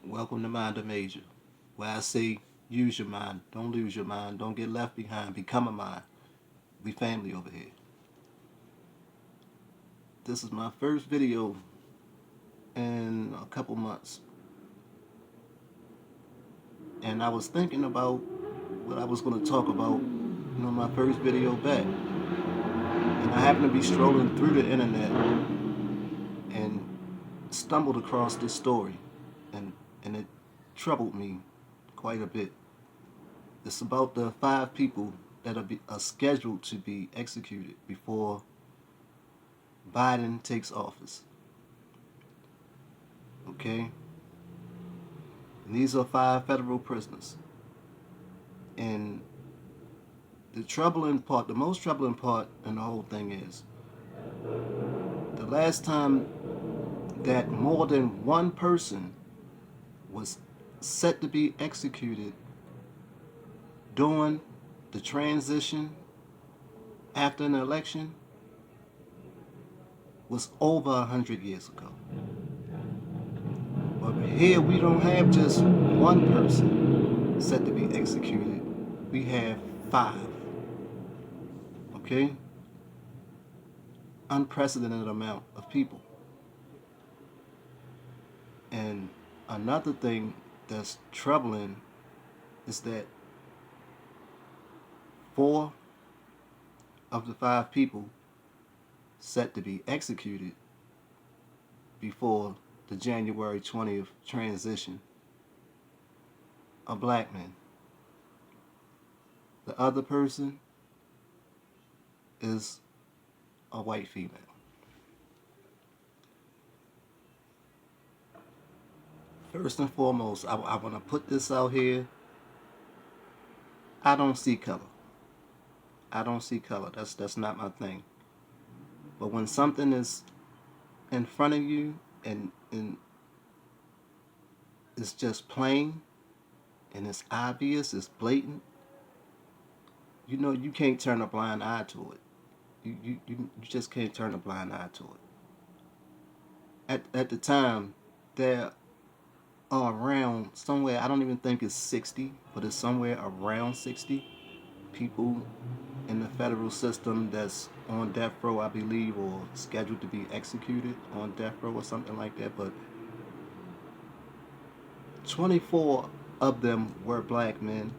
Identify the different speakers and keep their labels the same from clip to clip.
Speaker 1: Welcome to Mind a Major, where I say use your mind, don't lose your mind, don't get left behind, become a mind. We family over here. This is my first video in a couple months, and I was thinking about what I was going to talk about, my first video back. And I happened to be strolling through the internet and stumbled across this story, and it troubled me quite a bit. It's about the 5 people that are scheduled to be executed before Biden takes office. Okay? And these are 5 federal prisoners. And the most troubling part in the whole thing is the last time that more than one person was set to be executed during the transition after an election was over 100 years ago. But here we don't have just one person set to be executed. We have 5. Okay? Unprecedented amount of people. And another thing that's troubling is that 4 of the 5 people set to be executed before the January 20th transition are black men. The other person is a white female. First and foremost, I want to put this out here. I don't see color. I don't see color. That's not my thing. But when something is in front of you and it's just plain and it's obvious, it's blatant, you can't turn a blind eye to it. You just can't turn a blind eye to it. At the time, there are around somewhere, I don't even think it's 60, but it's somewhere around 60 people in the federal system that's on death row, I believe, or scheduled to be executed on death row or something like that. But 24 of them were black men,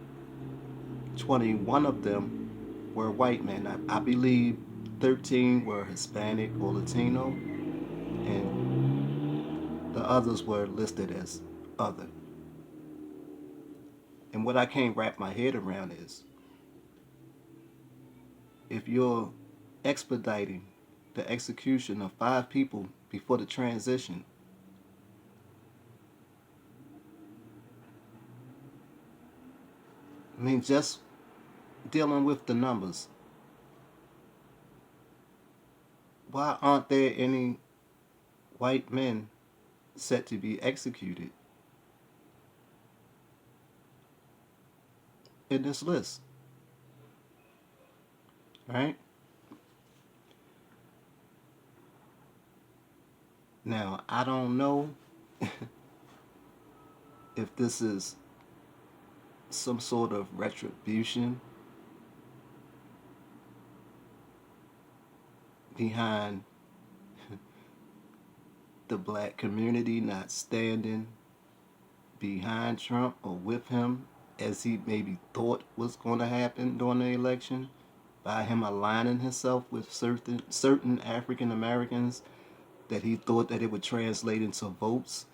Speaker 1: 21 of them were white men. I believe 13 were Hispanic or Latino, and the others were listed as other. And what I can't wrap my head around is, if you're expediting the execution of 5 people before the transition, I mean, just dealing with the numbers, why aren't there any white men set to be executed in this list? Right? Now, I don't know if this is some sort of retribution behind the black community not standing behind Trump or with him as he maybe thought was going to happen during the election, by him aligning himself with certain African Americans that he thought that it would translate into votes,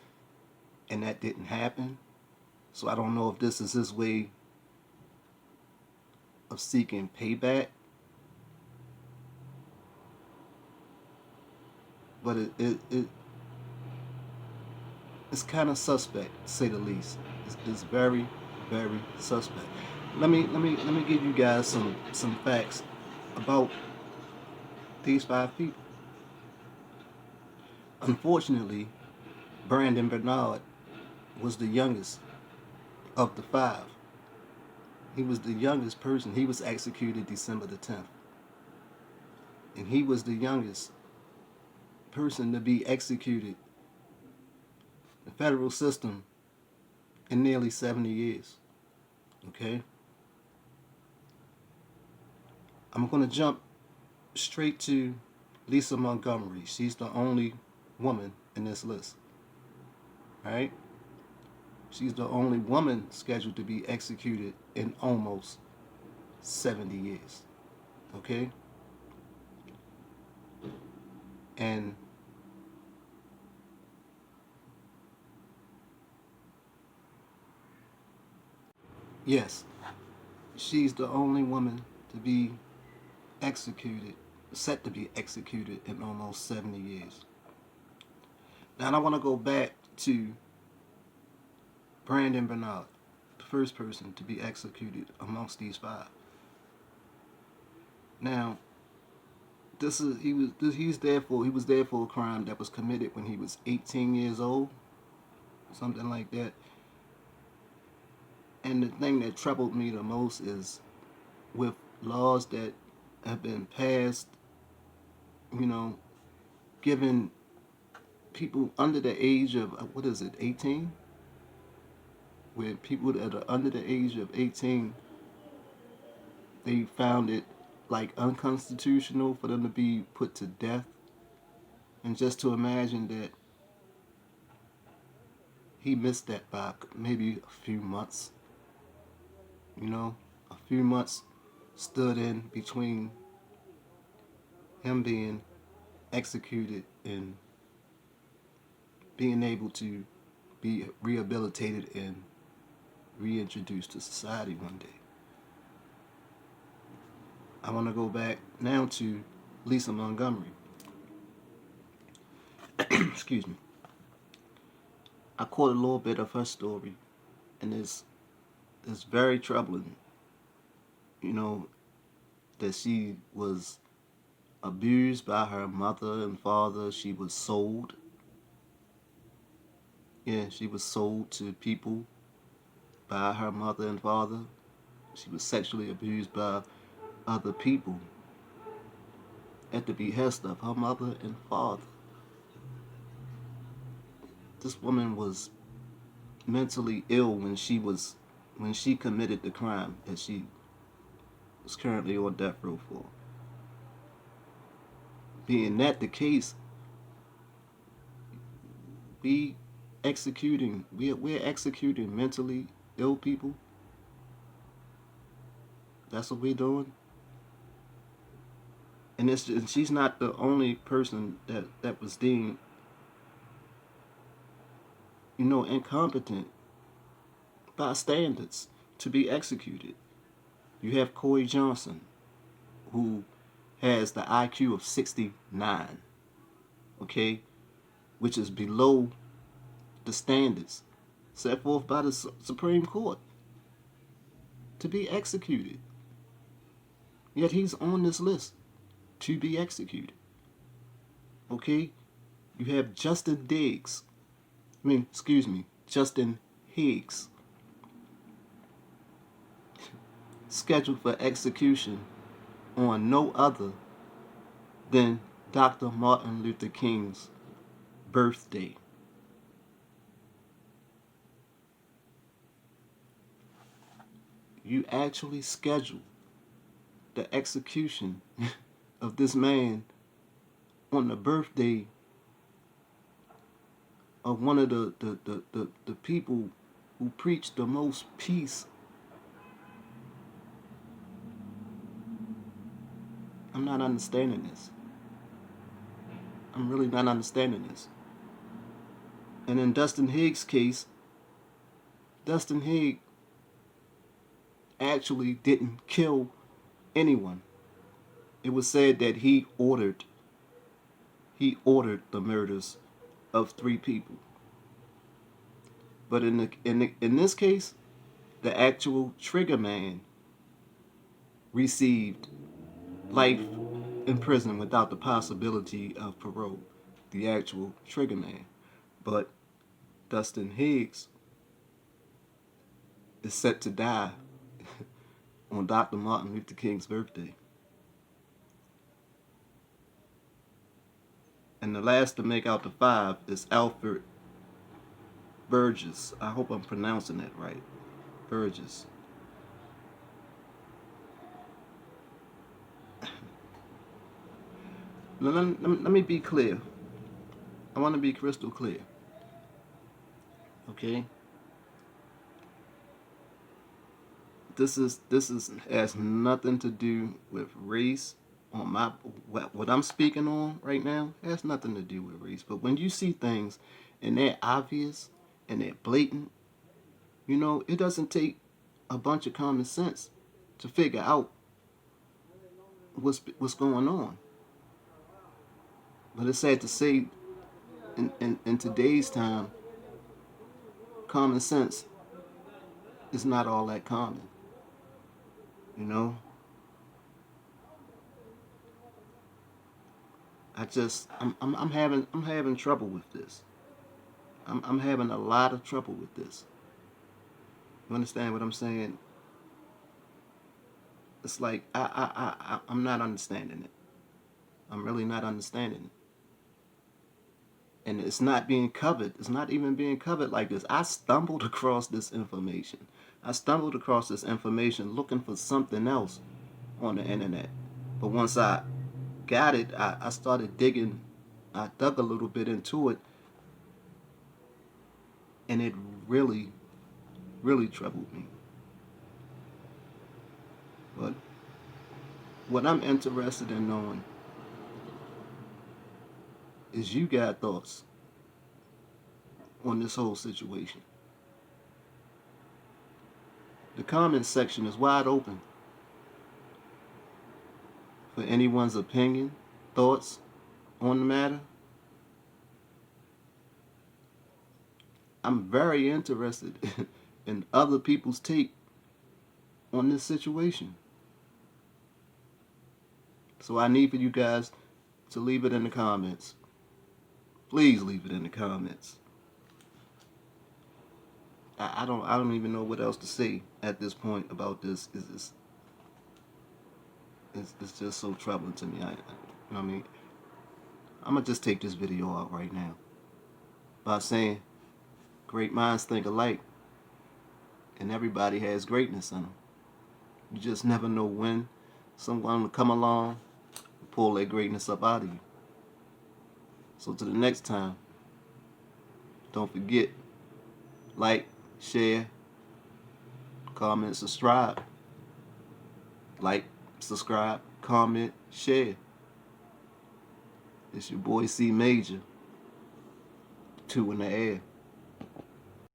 Speaker 1: and that didn't happen. So I don't know if this is his way of seeking payback, but it's kind of suspect, to say the least. It's very, very suspect. Let me give you guys some facts about these 5 people. Unfortunately, Brandon Bernard was the youngest of the 5. He was the youngest person. He was executed December the 10th. And he was the youngest person to be executed. The federal system in nearly 70 years. Okay? I'm going to jump straight to Lisa Montgomery. She's the only woman in this list. Right? She's the only woman scheduled to be executed in almost 70 years. Okay? And yes, she's the only woman to be executed, set to be executed in almost 70 years. Now, I want to go back to Brandon Bernard, the first person to be executed amongst these five. Now, he was there for a crime that was committed when he was 18 years old, something like that. And the thing that troubled me the most is with laws that have been passed, you know, giving people under the age of, 18? Where people that are under the age of 18, they found it like unconstitutional for them to be put to death. And just to imagine that he missed that by maybe a few months, a few months stood in between him being executed and being able to be rehabilitated and reintroduced to society one day. I want to go back now to Lisa Montgomery. Excuse me. I caught a little bit of her story, and it's very troubling. That she was abused by her mother and father. She was sold. Yeah, she was sold to people by her mother and father. She was sexually abused by other people at the behest of her mother and father. This woman was mentally ill when she committed the crime that she is currently on death row for. Being that the case, we're executing mentally ill people. That's what we're doing. And she's not the only person that was deemed, incompetent by standards to be executed. You have Corey Johnson, who has the IQ of 69, okay, which is below the standards set forth by the Supreme Court to be executed. Yet he's on this list to be executed. Okay? You have Justin Higgs, scheduled for execution on no other than Dr. Martin Luther King's birthday. You actually schedule the execution of this man on the birthday of one of the people who preach the most peace. I'm not understanding this. I'm really not understanding this. And in Dustin Higgs' case, Dustin Higgs actually didn't kill anyone. It was said that he ordered the murders of 3 people. But in this case, the actual trigger man received life in prison without the possibility of parole. The actual trigger man. But Dustin Higgs is set to die on Dr. Martin Luther King's birthday. And the last to make out the 5 is Alfred Burgess. I hope I'm pronouncing that right. Burgess. Let me be clear. I want to be crystal clear. Okay? This has nothing to do with race. On my what I'm speaking on right now has nothing to do with race. But when you see things and they're obvious and they're blatant, you know, it doesn't take a bunch of common sense to figure out what's going on. But it's sad to say, in today's time, common sense is not all that common. You know, I'm having trouble with this. I'm having a lot of trouble with this. You understand what I'm saying? It's like I'm not understanding it. I'm really not understanding it. And it's not being covered. It's not even being covered like this. I stumbled across this information. I stumbled across this information looking for something else on the internet. But once I got it, I started digging. I dug a little bit into it, and it really, really troubled me. But what I'm interested in knowing is you got thoughts on this whole situation. The comment section is wide open for anyone's opinion, thoughts on the matter. I'm very interested in other people's take on this situation. So I need for you guys to leave it in the comments. Please leave it in the comments. I don't even know what else to say at this point about this. It's just so troubling to me. You know what I mean? I'm gonna just take this video out right now by saying great minds think alike, and everybody has greatness in them. You just never know when someone will come along and pull that greatness up out of you. So to the next time, don't forget, like, share, comment, subscribe. Like, subscribe, comment, share. It's your boy C Major. 2 in the air.